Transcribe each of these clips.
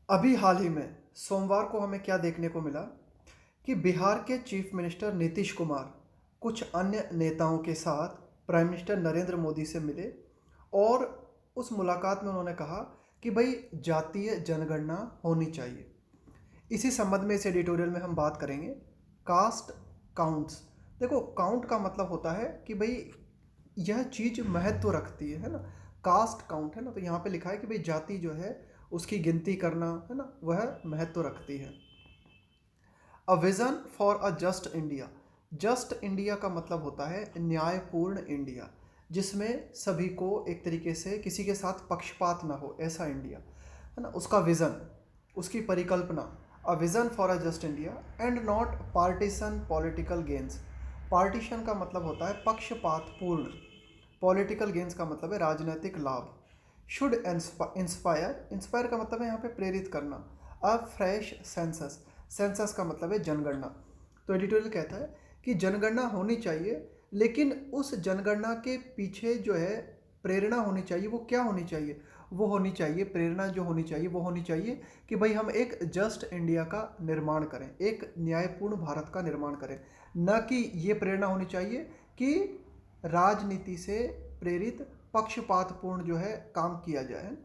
अभी हाल ही में सोमवार को हमें क्या देखने को मिला कि बिहार के चीफ मिनिस्टर नीतीश कुमार कुछ अन्य नेताओं के साथ प्राइम मिनिस्टर नरेंद्र मोदी से मिले और उस मुलाकात में उन्होंने कहा कि भाई जातीय जनगणना होनी चाहिए। इसी संबंध में इस एडिटोरियल में हम बात करेंगे कास्ट काउंट्स। देखो, काउंट का मतलब होता है कि भाई यह चीज़ महत्व रखती है ना। कास्ट काउंट है ना, तो यहाँ पे लिखा है कि भाई जाति जो है उसकी गिनती करना है ना, वह महत्व रखती है। A vision for a just India. Just India का मतलब होता है न्यायपूर्ण इंडिया, जिसमें सभी को एक तरीके से किसी के साथ पक्षपात ना हो, ऐसा इंडिया है ना। उसका विज़न, उसकी परिकल्पना, a vision for a just India and not partition political gains. Partition का मतलब होता है पक्षपातपूर्ण, पॉलिटिकल गेन्स का मतलब है राजनीतिक लाभ। शुड इंस्पायर, इंस्पायर का मतलब है यहाँ पे प्रेरित करना। अ फ्रेश सेंसस, सेंसस का मतलब है जनगणना। तो एडिटोरियल कहता है कि जनगणना होनी चाहिए, लेकिन उस जनगणना के पीछे जो है प्रेरणा होनी चाहिए। वो क्या होनी चाहिए? वो होनी चाहिए, प्रेरणा जो होनी चाहिए वो होनी चाहिए कि भाई हम एक जस्ट इंडिया का निर्माण करें, एक न्यायपूर्ण भारत का निर्माण करें। न कि ये प्रेरणा होनी चाहिए कि राजनीति से प्रेरित पक्षपातपूर्ण जो है काम किया जाए।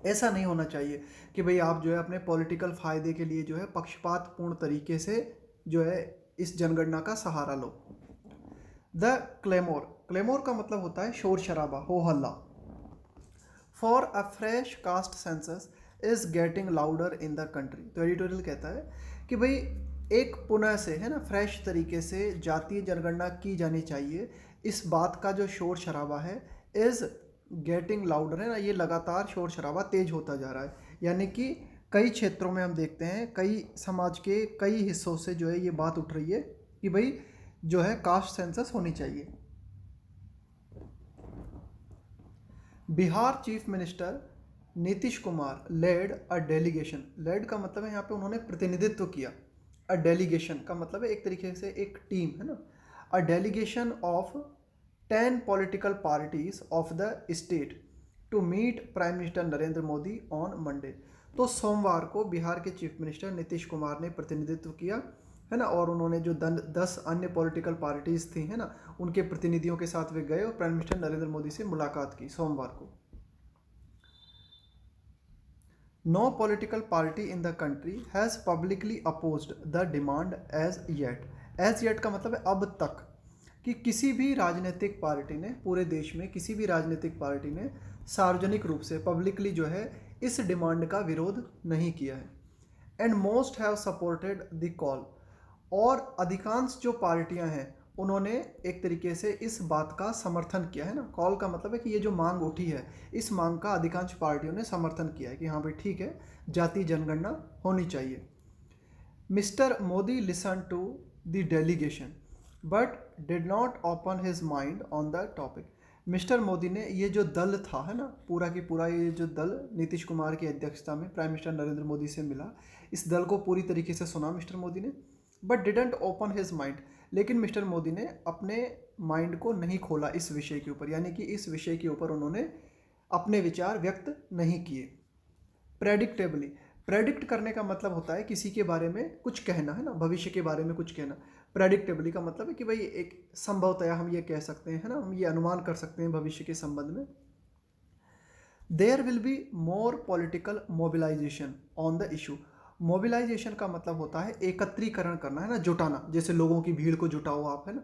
ऐसा नहीं होना चाहिए कि भाई आप जो है अपने पॉलिटिकल फ़ायदे के लिए जो है पक्षपातपूर्ण तरीके से जो है इस जनगणना का सहारा लो। द क्लेमोर, क्लेमोर का मतलब होता है शोर शराबा, हो हल्ला। For a fresh caste census is getting louder in the country. तो एडिटोरियल कहता है कि भाई एक पुनः से है ना फ्रेश तरीके से जातीय जनगणना की जानी चाहिए। इस बात का जो शोर शराबा है इज गेटिंग लाउडर है ना, ये लगातार शोर शराबा तेज होता जा रहा है। यानी कि कई क्षेत्रों में हम देखते हैं, कई समाज के कई हिस्सों से जो है ये बात उठ रही है कि भाई जो है कास्ट सेंसस होनी चाहिए। Bihar chief minister Nitish Kumar led a delegation. Led का मतलब है यहाँ पे उन्होंने प्रतिनिधित्व किया। अ डेलीगेशन का मतलब है एक तरीके से एक टीम है ना। A delegation of 10 political parties of the state to meet prime minister Narendra Modi on Monday. तो सोमवार को बिहार के चीफ मिनिस्टर नीतीश कुमार ने प्रतिनिधित्व किया है ना, और उन्होंने जो 10 अन्य पॉलिटिकल पार्टीज थी है ना, उनके प्रतिनिधियों के साथ वे गए और प्राइम मिनिस्टर नरेंद्र मोदी से मुलाकात की सोमवार को। No political party in the country has publicly opposed the demand as yet. As yet का मतलब है अब तक, कि किसी भी राजनीतिक पार्टी ने, पूरे देश में किसी भी राजनीतिक पार्टी ने सार्वजनिक रूप से पब्लिकली जो है इस डिमांड का विरोध नहीं किया है। And most have supported the call. और अधिकांश जो पार्टियां हैं उन्होंने एक तरीके से इस बात का समर्थन किया है ना। कॉल का मतलब है कि ये जो मांग उठी है, इस मांग का अधिकांश पार्टियों ने समर्थन किया है कि हाँ भाई ठीक है, जातीय जनगणना होनी चाहिए। Mister Modi listen to the delegation but did not open his mind on the topic. Mister Modi ने, ये जो दल था है ना, पूरा की पूरा ये जो दल नीतीश कुमार की अध्यक्षता में प्राइम मिनिस्टर नरेंद्र मोदी से मिला, इस दल को पूरी तरीके से सुना मिस्टर मोदी ने। But didn't open his mind, लेकिन मिस्टर मोदी ने अपने माइंड को नहीं खोला इस विषय के ऊपर, यानी कि इस विषय के ऊपर उन्होंने अपने विचार व्यक्त नहीं किए। प्रेडिक्टेबली, प्रेडिक्ट करने का मतलब होता है किसी के बारे में कुछ कहना है ना, भविष्य के बारे में कुछ कहना। प्रेडिक्टेबली का मतलब है कि भाई एक संभवतया हम ये कह सकते हैं है ना, हम ये अनुमान कर सकते हैं भविष्य के संबंध में। There will be more political mobilization on the issue. Mobilization का मतलब होता है एकत्रीकरण करना है ना, जुटाना, जैसे लोगों की भीड़ को जुटाओ आप है ना।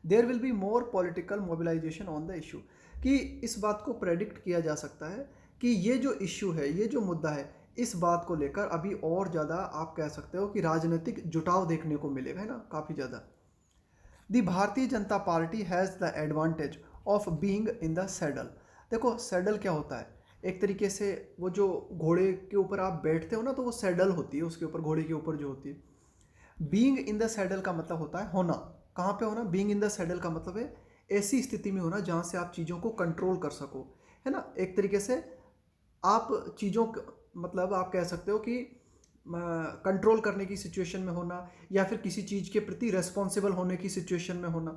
There will be more political mobilization on the issue, कि इस बात को प्रेडिक्ट किया जा सकता है कि ये जो इशू है, ये जो मुद्दा है, इस बात को लेकर अभी और ज़्यादा आप कह सकते हो कि राजनीतिक जुटाव देखने को मिलेगा है ना, काफ़ी ज़्यादा। The Bharatiya Janata party has the advantage of being in the saddle. देखो, सैडल क्या होता है? एक तरीके से वो जो घोड़े के ऊपर आप बैठते हो ना, तो वो सैडल होती है, उसके ऊपर घोड़े के ऊपर जो होती है। बीइंग इन द सैडल का मतलब होता है होना। कहाँ पे होना? बीइंग इन द सैडल का मतलब है ऐसी स्थिति में होना जहाँ से आप चीज़ों को कंट्रोल कर सको, है ना। एक तरीके से आप चीज़ों मतलब आप कह सकते हो कि कंट्रोल करने की सिचुएशन में होना, या फिर किसी चीज़ के प्रति रेस्पॉन्सिबल होने की सिचुएशन में होना।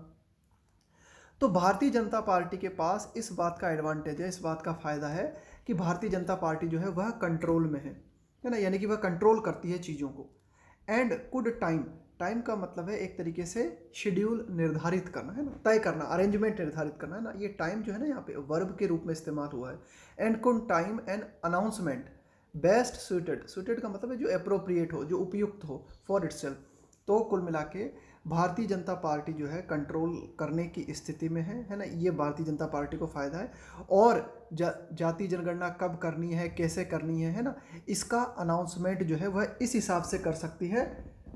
तो भारतीय जनता पार्टी के पास इस बात का एडवांटेज है, इस बात का फ़ायदा है कि भारतीय जनता पार्टी जो है वह कंट्रोल में है। है ना, यानी कि वह कंट्रोल करती है चीज़ों को। एंड कुड टाइम, टाइम का मतलब है एक तरीके से शेड्यूल निर्धारित करना, है ना, तय करना, अरेंजमेंट निर्धारित करना, है ना, ये टाइम जो है ना यहाँ पे वर्ब के रूप में इस्तेमाल हुआ है। And could time and announcement best suited, suited का मतलब है जो अप्रोप्रिएट हो, जो उपयुक्त हो फॉर इटसेल्फ। तो कुल मिला के भारतीय जनता पार्टी जो है कंट्रोल करने की स्थिति में है ना, ये भारतीय जनता पार्टी को फ़ायदा है। और जाति जनगणना कब करनी है, कैसे करनी है ना, इसका अनाउंसमेंट जो है वह इस हिसाब से कर सकती है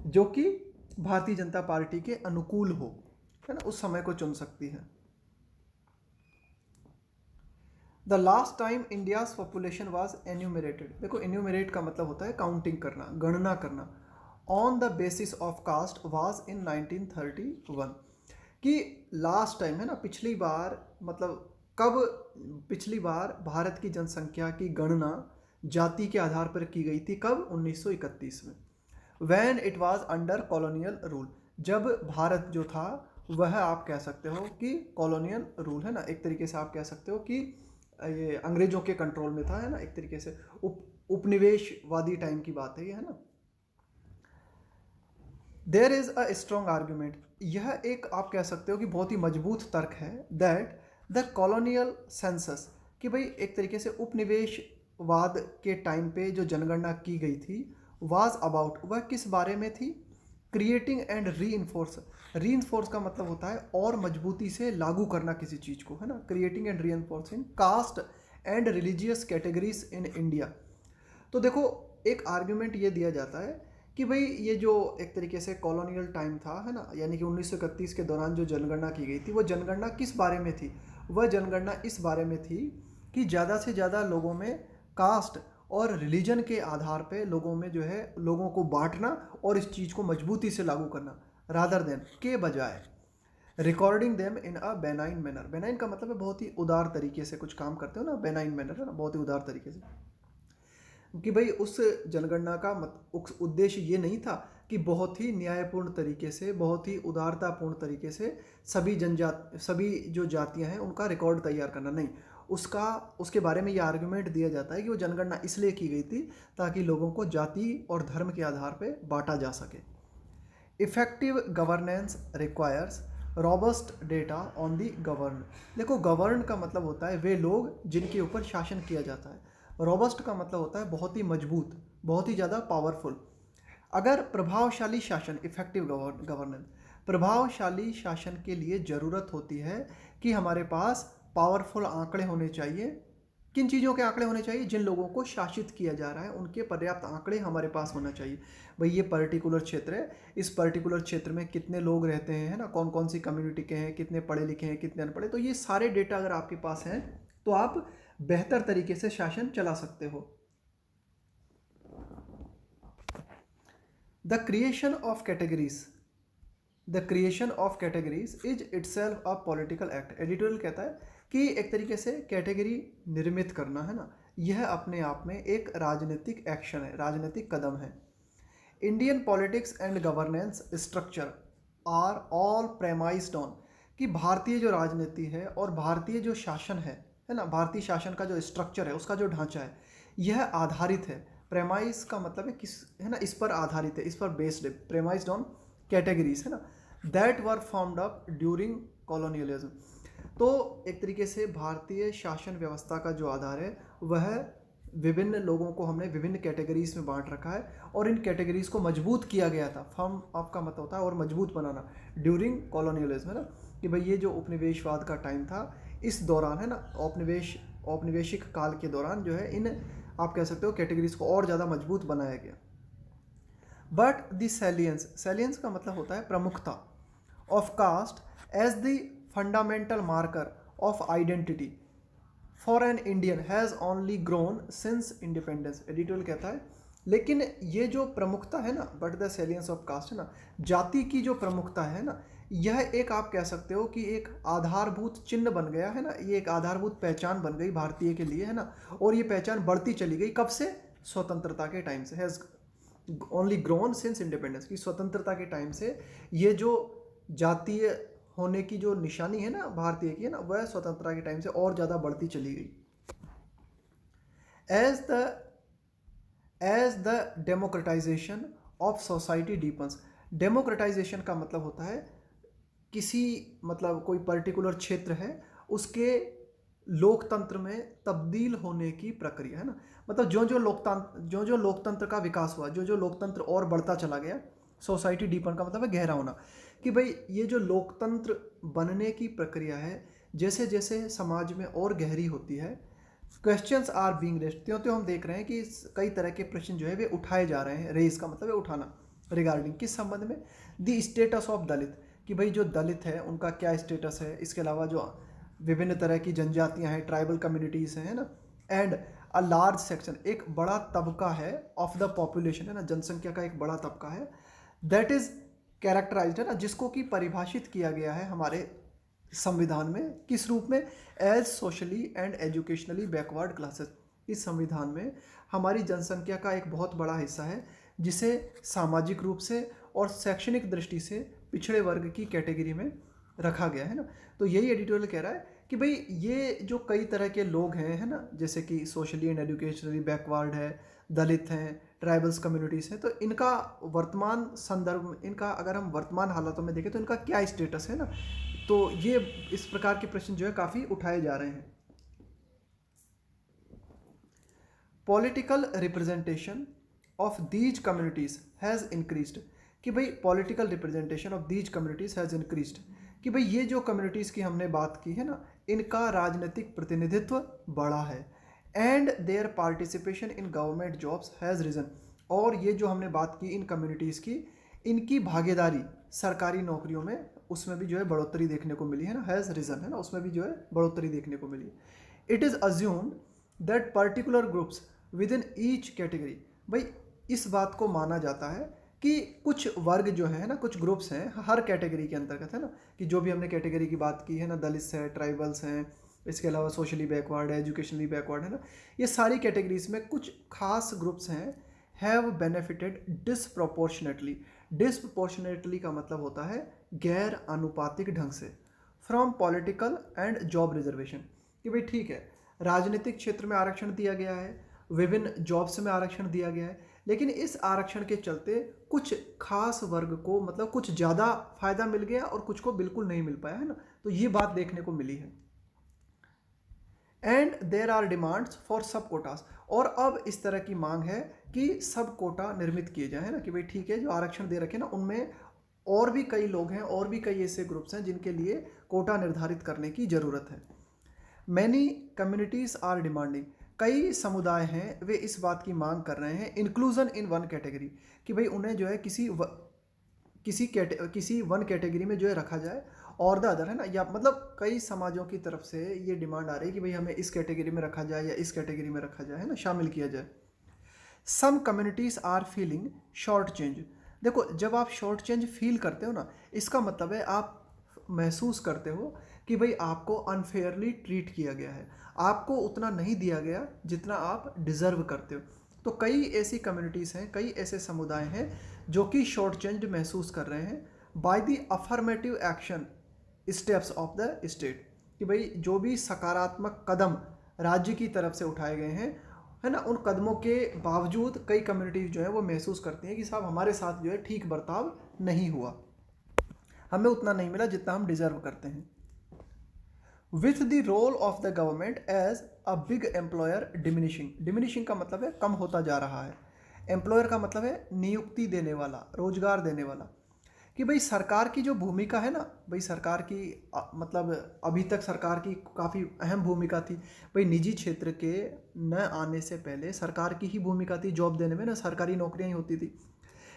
जो कि भारतीय जनता पार्टी के अनुकूल हो, है ना, उस समय को चुन सकती है। The last time India's population was enumerated, देखो एन्यूमरेट का मतलब होता है काउंटिंग करना, गणना करना, on the basis of caste was in 1931, कि लास्ट टाइम है ना, पिछली बार मतलब कब, पिछली बार भारत की जनसंख्या की गणना जाति के आधार पर की गई थी, कब, 1931 में। When it was under colonial rule, जब भारत जो था वह आप कह सकते हो कि कॉलोनियल रूल, है ना, एक तरीके से आप कह सकते हो कि ये अंग्रेजों के कंट्रोल में था, है ना, एक तरीके से उपनिवेशवादी टाइम की बात है ये, है ना। There is a strong argument, यह एक आप कह सकते हो कि बहुत ही मजबूत तर्क है, दैट द कॉलोनियल सेंसस, कि भाई एक तरीके से उपनिवेशवाद के टाइम पे जो जनगणना की गई थी, वाज अबाउट, वह किस बारे में थी, क्रिएटिंग एंड री इन्फोर्स, री इन्फोर्स का मतलब होता है और मजबूती से लागू करना किसी चीज़ को, है ना, creating and reinforcing caste and religious categories in India. तो देखो एक आर्ग्यूमेंट ये दिया जाता है कि भाई ये जो एक तरीके से कॉलोनियल टाइम था, है ना, यानी कि 1931 के दौरान जो जनगणना की गई थी, वो जनगणना किस बारे में थी, वह जनगणना इस बारे में थी कि ज़्यादा से ज़्यादा लोगों में कास्ट और रिलीजन के आधार पे लोगों में जो है लोगों को बांटना और इस चीज़ को मजबूती से लागू करना, रादर देन के बजाय recording them in a benign manner, benign का मतलब है बहुत ही उदार तरीके से कुछ काम करते हो ना, बेनाइन मैनर, है ना, बहुत ही उदार तरीके से, कि भाई उस जनगणना का उद्देश्य ये नहीं था कि बहुत ही न्यायपूर्ण तरीके से, बहुत ही उदारतापूर्ण तरीके से सभी जो जातियां हैं उनका रिकॉर्ड तैयार करना, नहीं, उसका उसके बारे में ये आर्गुमेंट दिया जाता है कि वो जनगणना इसलिए की गई थी ताकि लोगों को जाति और धर्म के आधार पर बांटा जा सके। Effective governance requires robust data on the govern, देखो गवर्न का मतलब होता है वे लोग जिनके ऊपर शासन किया जाता है, रॉबस्ट का मतलब होता है बहुत ही मजबूत, बहुत ही ज़्यादा पावरफुल। अगर प्रभावशाली शासन, इफेक्टिव गवर्नेंस, प्रभावशाली शासन के लिए ज़रूरत होती है कि हमारे पास पावरफुल आंकड़े होने चाहिए। किन चीज़ों के आंकड़े होने चाहिए, जिन लोगों को शासित किया जा रहा है उनके पर्याप्त आंकड़े हमारे पास होना चाहिए। भाई ये पर्टिकुलर क्षेत्र है, इस पर्टिकुलर क्षेत्र में कितने लोग रहते हैं, है ना, कौन कौन सी कम्युनिटी के हैं, कितने पढ़े लिखे हैं, कितने अनपढ़े, तो ये सारे डेटा अगर आपके पास हैं तो आप बेहतर तरीके से शासन चला सकते हो। The creation of categories, the creation of categories is itself a political act, editorial कहता है कि एक तरीके से कैटेगरी निर्मित करना, है ना, यह अपने आप में एक राजनीतिक एक्शन है, राजनीतिक कदम है। Indian politics and governance structure are all premised on, कि भारतीय जो राजनीति है और भारतीय जो शासन है ना, भारतीय शासन का जो स्ट्रक्चर है, उसका जो ढांचा है, यह आधारित है, प्रेमाइज का मतलब है किस, है ना, इस पर आधारित है, इस पर बेस्ड है, प्रेमाइज्ड ऑन कैटेगरीज, है ना, that were formed up during colonialism. तो एक तरीके से भारतीय शासन व्यवस्था का जो आधार है वह विभिन्न लोगों को हमने विभिन्न कैटेगरीज में बांट रखा है और इन कैटेगरीज को मजबूत किया गया था, फर्म अप का मतलब होता है और मजबूत बनाना, ड्यूरिंग कॉलोनियलिज्म, है ना, कि भाई ये जो उपनिवेशवाद का टाइम था इस दौरान, है ना, औपनिवेशिक काल के दौरान जो है इन आप कह सकते हो कैटेगरीज को और ज़्यादा मजबूत बनाया गया। बट द सैलियंस, सैलियंस का मतलब होता है प्रमुखता, of caste as the fundamental marker of identity for an Indian has only grown since independence, editorial कहता है लेकिन ये जो प्रमुखता है ना, but the salience of caste, है ना, जाति की जो प्रमुखता है ना, यह एक आप कह सकते हो कि एक आधारभूत चिन्ह बन गया, है ना, ये एक आधारभूत पहचान बन गई भारतीय के लिए, है ना, और ये पहचान बढ़ती चली गई, कब से, स्वतंत्रता के टाइम से, has only grown since independence, की स्वतंत्रता के टाइम से ये जो जातीय होने की जो निशानी है ना भारतीय की, है ना, वह स्वतंत्रता के टाइम से और ज़्यादा बढ़ती चली गई। As the as the democratization of society deepens. Democratization का मतलब होता है किसी मतलब कोई पर्टिकुलर क्षेत्र है उसके लोकतंत्र में तब्दील होने की प्रक्रिया, है ना। मतलब जो लोकतंत्र का विकास हुआ, जो लोकतंत्र और बढ़ता चला गया, सोसाइटी डीपन का मतलब है गहरा होना, कि भाई ये जो लोकतंत्र बनने की प्रक्रिया है जैसे जैसे समाज में और गहरी होती है, क्वेश्चंस आर बीइंग रेस्ड, त्यों त्यों हम देख रहे हैं कि कई तरह के प्रश्न जो है वे उठाए जा रहे हैं। रेस का मतलब है उठाना, रिगार्डिंग किस संबंध में, द स्टेटस ऑफ दलित, कि भाई जो दलित है उनका क्या स्टेटस है, इसके अलावा जो विभिन्न तरह की जनजातियां हैं, ट्राइबल कम्युनिटीज़ हैं, है ना, एंड अ लार्ज सेक्शन, एक बड़ा तबका है, ऑफ द पॉपुलेशन, है ना, जनसंख्या का एक बड़ा तबका है, दैट इज कैरेक्टराइज्ड, है ना, जिसको कि परिभाषित किया गया है हमारे संविधान में किस रूप में, as socially and educationally backward classes. इस संविधान में हमारी जनसंख्या का एक बहुत बड़ा हिस्सा है जिसे सामाजिक रूप से और शैक्षणिक दृष्टि से पिछड़े वर्ग की कैटेगरी में रखा गया है ना। तो यही एडिटोरियल कह रहा है कि भाई ये जो कई तरह के लोग हैं, है ना, जैसे कि सोशली एंड एजुकेशनली बैकवर्ड है, दलित हैं, ट्राइबल्स कम्युनिटीज़ हैं, तो इनका वर्तमान संदर्भ, इनका अगर हम वर्तमान हालातों में देखें तो इनका क्या स्टेटस है ना। तो ये इस प्रकार के प्रश्न जो है काफ़ी उठाए जा रहे हैं। Political representation of these communities has increased, कि भाई political representation of these communities has increased, कि भाई ये जो कम्युनिटीज़ की हमने बात की है ना, इनका राजनीतिक प्रतिनिधित्व बढ़ा है, and their participation in government jobs has risen, और ये जो हमने बात की इन कम्युनिटीज़ की, इनकी भागीदारी सरकारी नौकरियों में उसमें भी जो है बढ़ोतरी देखने को मिली है ना, हैज़ रिजन, है ना, उसमें भी जो है बढ़ोतरी देखने को मिली। It is assumed that particular groups within each category, भाई इस बात को माना जाता है कि कुछ वर्ग जो है ना, कुछ ग्रुप्स हैं हर कैटेगरी के अंतर्गत, है ना, कि जो भी हमने कैटेगरी की बात की है ना, दलित्स है, ट्राइबल्स हैं, इसके अलावा सोशली बैकवर्ड है, एजुकेशनली बैकवर्ड है ना, ये सारी कैटेगरीज में कुछ खास ग्रुप्स हैं, हैव बेनिफिटेड डिसप्रोपोर्शनेटली। डिसप्रोपोर्शनेटली का मतलब होता है गैर अनुपातिक ढंग से, from political and job reservation, कि भाई ठीक है राजनीतिक क्षेत्र में आरक्षण दिया गया है, विभिन्न जॉब्स में आरक्षण दिया गया है, लेकिन इस आरक्षण के चलते कुछ खास वर्ग को मतलब कुछ ज़्यादा फायदा मिल गया और कुछ को बिल्कुल नहीं मिल पाया, है ना। तो ये बात देखने को मिली है। And there are demands for sub quotas, और अब इस तरह की मांग है कि सब कोटा निर्मित किए जाए, है ना, कि भाई ठीक है जो आरक्षण दे रखे ना उनमें और भी कई लोग हैं और भी कई ऐसे ग्रुप्स हैं जिनके लिए कोटा निर्धारित करने की ज़रूरत है। मैनी कम्युनिटीज़ आर डिमांडिंग, कई समुदाय हैं वे इस बात की मांग कर रहे हैं, इंक्लूजन इन वन कैटेगरी, कि भाई उन्हें जो है किसी वन कैटेगरी में जो है रखा जाए, और द अदर, है ना, या मतलब कई समाजों की तरफ से ये डिमांड आ रही है कि भाई हमें इस कैटेगरी में रखा जाए या इस कैटेगरी में रखा जाए, है ना, शामिल किया जाए। Some communities are feeling short change, देखो जब आप शॉर्ट चेंज फील करते हो ना, इसका मतलब है आप महसूस करते हो कि भाई आपको अनफेयरली ट्रीट किया गया है, आपको उतना नहीं दिया गया जितना आप डिज़र्व करते हो। तो कई ऐसी कम्युनिटीज़ हैं, कई ऐसे समुदाय हैं जो कि शॉर्ट चेंज महसूस कर रहे हैं by the affirmative action steps of the state, कि भाई जो भी सकारात्मक कदम राज्य की तरफ से उठाए गए हैं, है ना, उन कदमों के बावजूद कई कम्युनिटीज़ जो है वो महसूस करती हैं कि साहब हमारे साथ जो है ठीक बर्ताव नहीं हुआ, हमें उतना नहीं मिला जितना हम डिज़र्व करते हैं। With the role of the government as a big employer diminishing, diminishing का मतलब है कम होता जा रहा है, एम्प्लॉयर का मतलब है नियुक्ति देने वाला, रोजगार देने वाला, कि भाई सरकार की जो भूमिका है ना, भाई सरकार की मतलब अभी तक सरकार की काफ़ी अहम भूमिका थी, भाई निजी क्षेत्र के न आने से पहले सरकार की ही भूमिका थी जॉब देने में ना, सरकारी नौकरियां ही होती थी।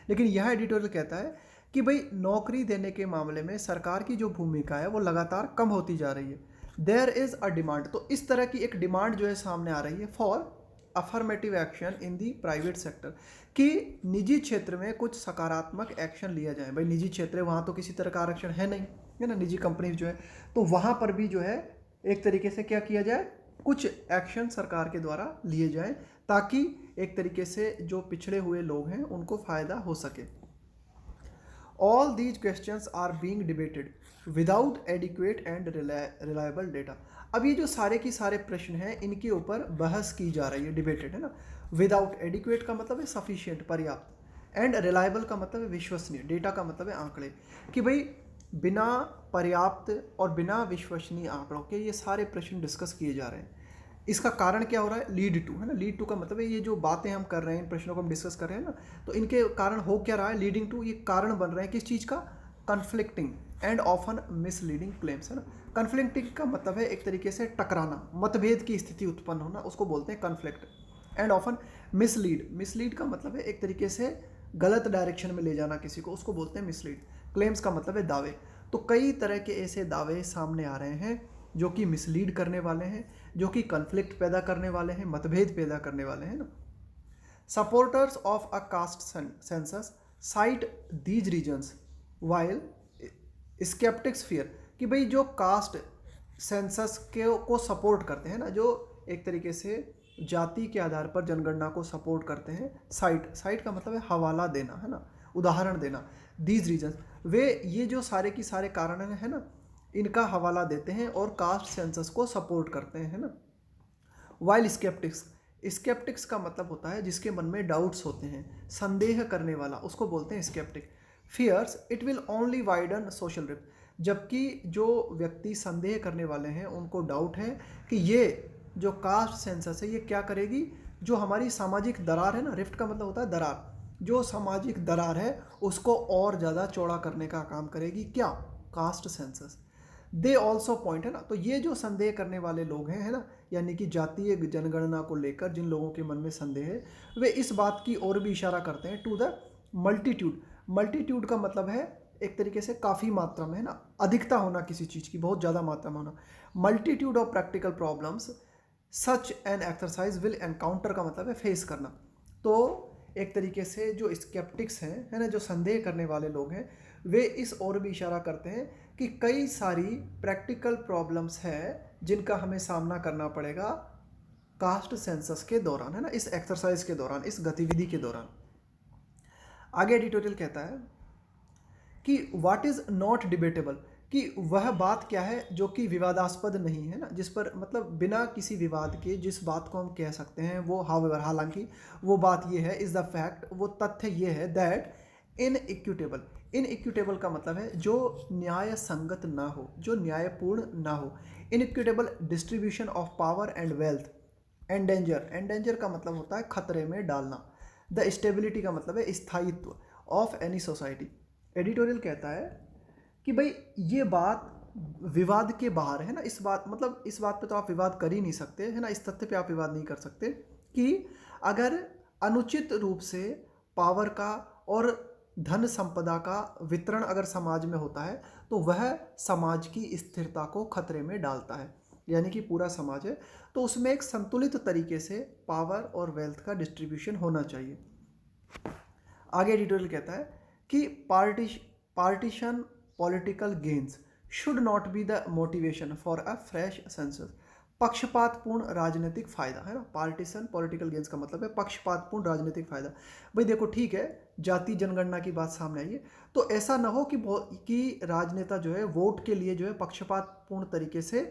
लेकिन यह एडिटोरियल कहता है कि भाई नौकरी देने के मामले में सरकार की जो भूमिका है वो लगातार कम होती जा रही है। देयर इज़ अ डिमांड, तो इस तरह की एक डिमांड जो है सामने आ रही है for affirmative action in the private sector, कि निजी क्षेत्र में कुछ सकारात्मक एक्शन लिया जाए। भाई निजी क्षेत्र है वहाँ तो किसी तरह का आरक्षण है नहीं, है ना, निजी कंपनी जो है, तो वहाँ पर भी जो है एक तरीके से क्या किया जाए, कुछ एक्शन सरकार के द्वारा लिए जाएं ताकि एक तरीके से जो पिछड़े हुए लोग हैं उनको फ़ायदा हो सके। All these questions are being debated without adequate and reliable data. अब ये जो सारे की सारे प्रश्न हैं इनके ऊपर बहस की जा रही है, डिबेटेड, है ना, विदाउट, एडिक्वेट का मतलब है सफिशिएंट, पर्याप्त, एंड रिलायबल का मतलब है विश्वसनीय, डेटा का मतलब है आंकड़े, कि भाई बिना पर्याप्त और बिना विश्वसनीय आंकड़ों के ये सारे प्रश्न डिस्कस किए जा रहे हैं। इसका कारण क्या हो रहा है, लीड टू, है ना, लीड टू का मतलब है ये जो बातें हम कर रहे हैं, इन प्रश्नों को हम डिस्कस कर रहे हैं ना, तो इनके कारण हो क्या रहा है, लीडिंग टू, ये कारण बन रहे हैं किस चीज़ का, conflicting and often misleading claims, है ना। कन्फ्लिक्टिंग का मतलब है एक तरीके से टकराना, मतभेद की स्थिति उत्पन्न होना, उसको बोलते हैं conflict. And often mislead, mislead का मतलब है एक तरीके से गलत डायरेक्शन में ले जाना किसी को, उसको बोलते हैं मिसलीड। क्लेम्स का मतलब है दावे। तो कई तरह के ऐसे दावे सामने आ रहे हैं जो कि मिसलीड करने वाले हैं, जो कि कन्फ्लिक्ट पैदा करने वाले हैं, मतभेद पैदा करने वाले हैं ना। Supporters of a caste census cite these reasons while sceptics fear, कि भाई जो कास्ट सेंसस के को सपोर्ट करते हैं ना, जो एक तरीके से जाति के आधार पर जनगणना को सपोर्ट करते हैं, साइट, साइट का मतलब है हवाला देना, है ना, उदाहरण देना, दीज रीजन्स, वे ये जो सारे की सारे कारण है ना, इनका हवाला देते हैं और कास्ट सेंसस को सपोर्ट करते हैं, है ना। वाइल स्केप्टिक्स, स्केप्टिक्स का मतलब होता है जिसके मन में डाउट्स होते हैं, संदेह करने वाला, उसको बोलते हैं sceptic. Fears it will only widen social rift, जबकि जो व्यक्ति संदेह करने वाले हैं उनको डाउट है कि ये जो कास्ट सेंसस है ये क्या करेगी, जो हमारी सामाजिक दरार है ना, रिफ्ट का मतलब होता है दरार, जो सामाजिक दरार है उसको और ज़्यादा चौड़ा करने का काम करेगी, क्या, caste census. They also point, है ना, तो ये जो संदेह करने वाले लोग हैं, है ना, यानी कि जातीय जनगणना को लेकर जिन लोगों के मन में संदेह है, वे इस बात की ओर भी इशारा करते हैं, टू द मल्टीट्यूड, मल्टीट्यूड का मतलब है एक तरीके से काफ़ी मात्रा में, है ना, अधिकता होना किसी चीज़ की, बहुत ज़्यादा मात्रा में होना, multitude of practical problems such an exercise will encounter का मतलब है फेस करना। तो एक तरीके से जो स्केप्टिक्स हैं, है ना, जो संदेह करने वाले लोग हैं, वे इस ओर भी इशारा करते हैं कि कई सारी प्रैक्टिकल प्रॉब्लम्स हैं जिनका हमें सामना करना पड़ेगा कास्ट सेंसस के दौरान, है ना, इस एक्सरसाइज के दौरान, इस गतिविधि के दौरान। आगे एडिटोरियल कहता है कि व्हाट इज़ नॉट डिबेटेबल, कि वह बात क्या है जो कि विवादास्पद नहीं है ना, जिस पर मतलब बिना किसी विवाद के जिस बात को हम कह सकते हैं वो, हाउएवर, हालांकि वो बात ये है, इज़ द फैक्ट, वो तथ्य ये है, दैट इनइक्विटेबल, इनइक्विटेबल का मतलब है जो न्याय संगत ना हो, जो न्यायपूर्ण ना हो, inequitable distribution of power and wealth, endanger, endanger का मतलब होता है खतरे में डालना, द स्टेबिलिटी का मतलब है स्थायित्व, ऑफ एनी सोसाइटी। एडिटोरियल कहता है कि भाई ये बात विवाद के बाहर है ना, इस बात मतलब इस बात पे तो आप विवाद कर ही नहीं सकते, है ना, इस तथ्य पे आप विवाद नहीं कर सकते कि अगर अनुचित रूप से पावर का और धन संपदा का वितरण अगर समाज में होता है तो वह समाज की स्थिरता को खतरे में डालता है, यानी कि पूरा समाज है तो उसमें एक संतुलित तरीके से पावर और वेल्थ का डिस्ट्रीब्यूशन होना चाहिए। आगे एडिटोरियल कहता है कि partition political gains should not be the motivation for a fresh census, पक्षपातपूर्ण राजनीतिक फायदा, है ना, पार्टीशन पॉलिटिकल गेन्स का मतलब है पक्षपातपूर्ण राजनीतिक फायदा। भाई देखो ठीक है, जाति जनगणना की बात सामने आई है, तो ऐसा ना हो कि राजनेता जो है वोट के लिए जो है पक्षपातपूर्ण तरीके से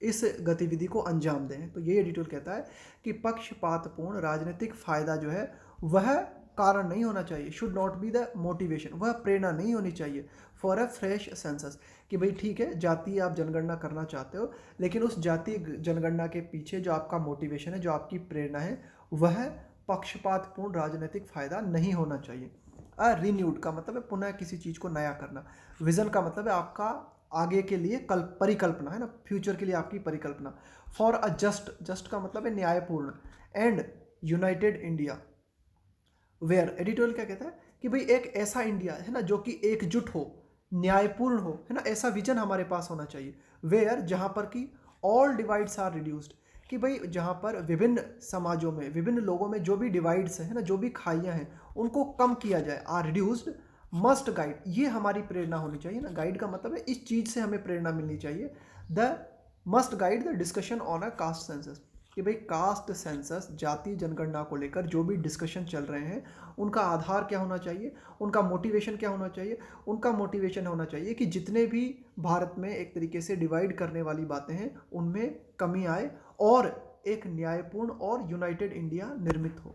इस गतिविधि को अंजाम दें। तो ये एडिटोरियल कहता है कि पक्षपातपूर्ण राजनीतिक फायदा जो है वह कारण नहीं होना चाहिए, should not be the motivation, वह प्रेरणा नहीं होनी चाहिए फॉर अ फ्रेश सेंसस, कि भाई ठीक है जाति आप जनगणना करना चाहते हो लेकिन उस जाति जनगणना के पीछे जो आपका मोटिवेशन है, जो आपकी प्रेरणा है, वह पक्षपातपूर्ण राजनीतिक फायदा नहीं होना चाहिए। रिन्यूड का मतलब है पुनः किसी चीज़ को नया करना, विजन का मतलब है आपका आगे के लिए परिकल्पना, है ना, फ्यूचर के लिए आपकी परिकल्पना। फॉर अ जस्ट, जस्ट का मतलब है न्यायपूर्ण, and united India where, editorial क्या कहता है कि भाई एक ऐसा इंडिया है ना जो कि एकजुट हो, न्यायपूर्ण हो, है ना, ऐसा विजन हमारे पास होना चाहिए। वेयर, जहाँ पर कि ऑल डिवाइड्स आर रिड्यूस्ड, कि भाई जहाँ पर विभिन्न समाजों में, विभिन्न लोगों में जो भी डिवाइड्स है ना, जो भी खाइयाँ हैं उनको कम किया जाए, आर रिड्यूस्ड, मस्ट गाइड, ये हमारी प्रेरणा होनी चाहिए ना, गाइड का मतलब है इस चीज़ से हमें प्रेरणा मिलनी चाहिए, the must guide the discussion on a caste census, कि भाई कास्ट सेंसस जाति जनगणना को लेकर जो भी डिस्कशन चल रहे हैं उनका आधार क्या होना चाहिए, उनका मोटिवेशन क्या होना चाहिए, उनका मोटिवेशन होना चाहिए कि जितने भी भारत में एक तरीके से डिवाइड करने वाली बातें हैं उनमें कमी आए और एक न्यायपूर्ण और यूनाइटेड इंडिया निर्मित हो।